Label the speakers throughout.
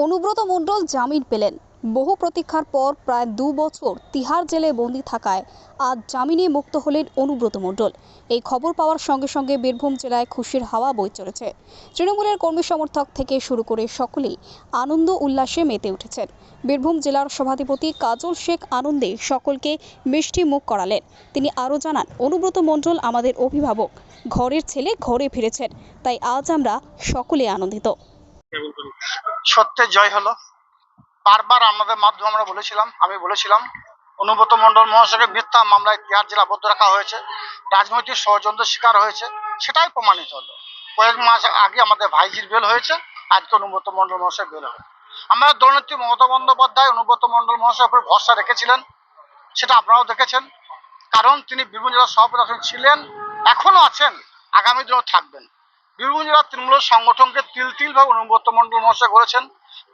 Speaker 1: অনুব্রত মণ্ডল জামিন পেলেন। বহু প্রতীক্ষার পর প্রায় 2 বছর তিহার জেলে বন্দী থাকায় আজ জামিনে মুক্ত হলেন অনুব্রত মণ্ডল। এই খবর পাওয়ার সঙ্গে সঙ্গে বীরভূম জেলায় খুশির হাওয়া বয়ে চলেছে। তৃণমূলের কর্মী সমর্থক থেকে শুরু করে সকলেই আনন্দ উল্লাসে মেতে উঠেছেন। বীরভূম জেলার সভাধিপতি কাজল শেখ আনন্দে সকলকে মিষ্টি মুখ করালেন। তিনি আরও জানান, অনুব্রত মণ্ডল আমাদের অভিভাবক, ঘরের ছেলে ঘরে ফিরেছেন, তাই আজ আমরা সকলে আনন্দিত।
Speaker 2: সত্যের জয় হলো। বারবার আমাদের মাধ্যমে আমি বলেছিলাম অনুব্রত মণ্ডল মহাশয়কে মিথ্যা মামলায় তিহার জেলা আবদ্ধ রাখা হয়েছে, রাজনৈতিক ষড়যন্ত্রের শিকার হয়েছে, সেটাই প্রমাণিত হলো। কয়েক মাস আগে আমাদের ভাইজির বেল হয়েছে, আজকে অনুব্রত মণ্ডল মহাশয় বেল হবে। আমরা দলনেত্রী মমতা বন্দ্যোপাধ্যায় অনুব্রত মণ্ডল মহাশয়ের উপর ভরসা রেখেছিলেন, সেটা আপনারাও দেখেছেন। কারণ তিনি বীরভূম জেলার সভাপতি ছিলেন, এখনো আছেন, আগামী দিনেও থাকবেন। বীরভূম জেলার তৃণমূল সংগঠনকে তিলভাবে অনুব্রত মণ্ডল মহাশয় করেছেন।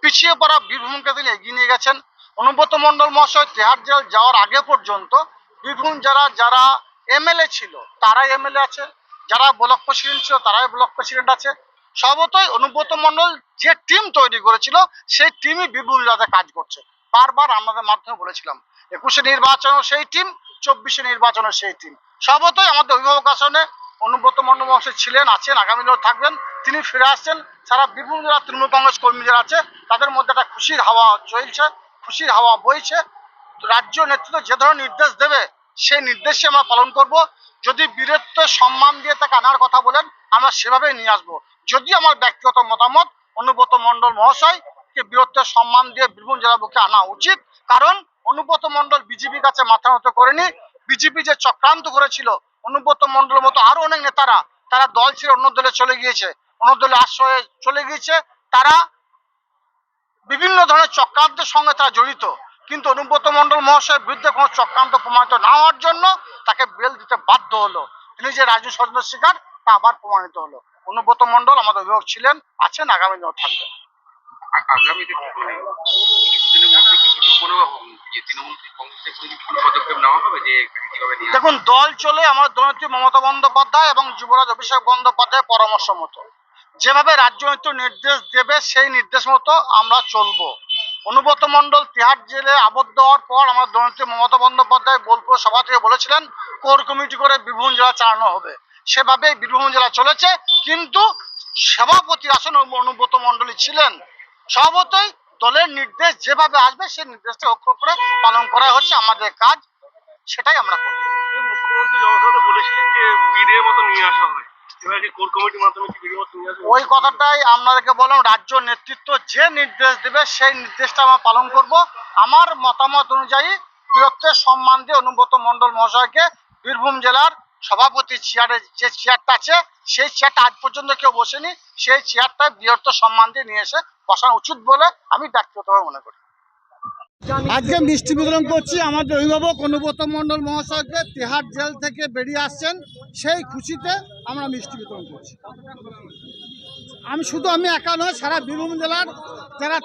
Speaker 2: পিছিয়ে পড়া বীরভূমকে তিনি এগিয়ে নিয়ে গেছেন। অনুব্রত মণ্ডল মহাশয় তিহার জেল যাওয়ার আগে পর্যন্ত বীরভূম যারা এমএলএ ছিল তারাই এমএলএ আছে, যারা ব্লক প্রেসিডেন্ট ছিল তারাই ব্লক প্রেসিডেন্ট আছে। সর্বতই অনুব্রত মণ্ডল যে টিম তৈরি করেছিল সেই টিমই বীরভূম জেলাতে কাজ করছে। বারবার আমাদের মাধ্যমে বলেছিলাম 21-এ নির্বাচনও সেই টিম, 24-এ নির্বাচনও সেই টিম। সর্বতই আমাদের অভিভাবক আসনে অনুব্রত মণ্ডল মহাশয় ছিলেন, আছেন, আগামী দিনেও থাকবেন। তিনি ফিরে আসছেন। সারা বীরভূম জেলার তৃণমূল কংগ্রেস কর্মী যারা আছে তাদের মধ্যে একটা খুশির হাওয়া চলছে, খুশির হাওয়া বইছে। রাজ্য নেতৃত্ব যে ধরনের নির্দেশ দেবে সেই নির্দেশে আমরা পালন করব। যদি বীরত্ব সম্মান দিয়ে তাকে আনার কথা বলেন, আমরা সেভাবেই নিয়ে আসবো। যদি আমার ব্যক্তিগত মতামত, অনুব্রত মণ্ডল মহাশয়কে বীরত্বের সম্মান দিয়ে বীরভূম জেলার বুকে আনা উচিত। কারণ অনুব্রত মণ্ডল বিজেপির কাছে মাথা নত করেনি। বিজেপি যে চক্রান্ত করেছিল, অনুব্রত মণ্ডলের মতো আরো অনেক নেতারা তারা দল ছেড়ে অন্য দলে চলে গিয়েছে, অন্য দলে আশ্রয়ে চলে গিয়েছে। তারা বিভিন্ন ধরনের চক্রান্তের সঙ্গে তারা জড়িত, কিন্তু অনুব্রত মণ্ডল মহাশয়ের বিরুদ্ধে কোনো চক্রান্ত প্রমাণিত না হওয়ার জন্য তাকে বেল দিতে বাধ্য হলো। তিনি যে রাজনৈতিক ষড়যন্ত্রের শিকার তা আবার প্রমাণিত হলো। অনুব্রত মণ্ডল আমাদের অভিভাবক ছিলেন, আছেন, আগামী দিনেও থাকবেন। দেখুন, দল চলে আমার দলনেত্রী মমতা বন্দ্যোপাধ্যায় এবং যুবরাজ অভিষেক বন্দ্যোপাধ্যায়ের পরামর্শ মতো। যেভাবে রাজ্য নেতৃত্ব নির্দেশ দেবে সেই নির্দেশ মতো আমরা চলবো। অনুব্রত মণ্ডল তিহার জেলে আবদ্ধ হওয়ার পর আমার দলনেত্রী মমতা বন্দ্যোপাধ্যায় বোলপুর সভা থেকে বলেছিলেন কোর কমিটি করে বীরভূম জেলা চালানো হবে। সেভাবেই বীরভূম জেলা চলেছে, কিন্তু সভাপতি আসন অনুব্রত মণ্ডলই ছিলেন। সর্বতই দলের নির্দেশ যেভাবে আসবে সেই নির্দেশটা অক্ষর করে পালন করা হচ্ছে আমাদের কাজ, সেটাই আমরা করব।
Speaker 3: মুখ্যমন্ত্রী বলেছিলেন যে বীরের মতো নিয়ে আসা হবে,
Speaker 2: ওই কথাটাই আপনাদেরকে বললাম, রাজ্য নেতৃত্ব যে নির্দেশ দেবে সেই নির্দেশটা আমরা পালন করব। আমার মতামত অনুযায়ী বীরত্বের সম্মান দিয়ে অনুব্রত মণ্ডল মহাশয়কে বীরভূম জেলার সভাপতি চেয়ারের যে চেয়ারটা আছে সেই চেয়ারটা আজ পর্যন্ত কেউ বসেনি, সেই চেয়ারটা বীরত্ব সম্মান দিয়ে নিয়ে এসে বসানো উচিত বলে আমি ব্যক্তিগতভাবে মনে করি।
Speaker 4: আজকে মিষ্টি বিতরণ করছি আমাদের অভিভাবক অনুব্রত মণ্ডল মহাশয়কে তিহার জেল থেকে বেরিয়ে আসছেন, সেই খুশিতে আমরা মিষ্টি বিতরণ করছি। আমি একা নয়, সারা বীরভূম জেলার যারা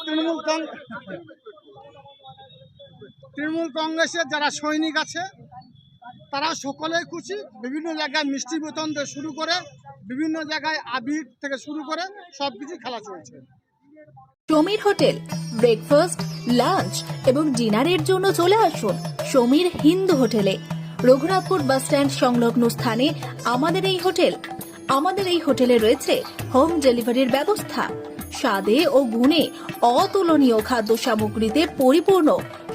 Speaker 4: তৃণমূল কংগ্রেসের যারা সৈনিক আছে তারা সকলেই খুশি। বিভিন্ন জায়গায় মিষ্টি বিতরণ থেকে শুরু করে বিভিন্ন জায়গায় আবির থেকে শুরু করে সবকিছু খেলা চলছে।
Speaker 5: সমীর হোটেল ব্রেকফাস্ট, লাঞ্চ এবং ডিনারের জন্য চলে আসুন সমীর হিন্দু হোটেলে। রঘুনাথপুর বাস স্ট্যান্ড সংলগ্ন স্থানে আমাদের এই হোটেলে রয়েছে হোম ডেলিভারির ব্যবস্থা। স্বাদে ও গুণে অতুলনীয় খাদ্য সামগ্রীতে পরিপূর্ণ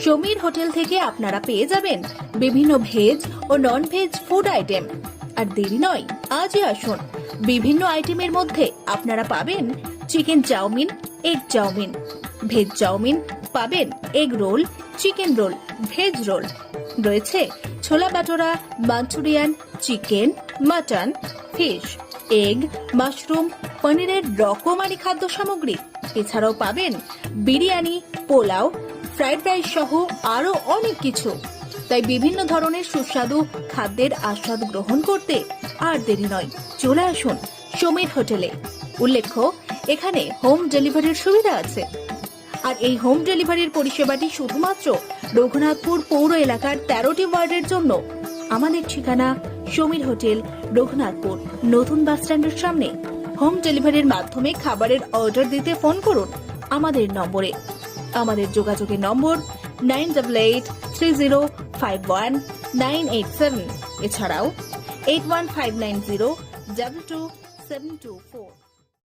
Speaker 5: সমীর হোটেল থেকে আপনারা পেয়ে যাবেন বিভিন্ন ভেজ ও নন ভেজ ফুড আইটেম। আর দেরি নয়, আজই আসুন। বিভিন্ন আইটেমের মধ্যে আপনারা পাবেন chicken chowmein, egg chowmein, veg chowmein, পাবেন egg roll, chicken roll, veg roll, রয়েছে ছোলা বাটোরা, manchurian, chicken, mutton, fish, egg, mushroom, পনিরের রকমারি খাদ্য সামগ্রী। এছাড়াও পাবেন বিরিয়ানি, পোলাও, ফ্রাইড রাইস সহ আরো অনেক কিছু। তাই বিভিন্ন ধরনের সুস্বাদু খাদ্যের আস্বাদ গ্রহণ করতে আর দেরি নয়, চলে আসুন সমীর হোটেলে। উল্লেখ্য, এখানে হোম ডেলিভারির সুবিধা আছে। আর এই হোম ডেলিভারির পরিষেবাটি শুধুমাত্র রঘুনাথপুর পৌর এলাকার 13টি ওয়ার্ডের জন্য। আমাদের ঠিকানা সমীর হোটেল, রঘুনাথপুর নতুন বাস স্ট্যান্ডের সামনে। হোম ডেলিভারির মাধ্যমে খাবারের অর্ডার দিতে ফোন করুন আমাদের নম্বরে। আমাদের যোগাযোগের নম্বর 9883051987, এছাড়াও 81590222724।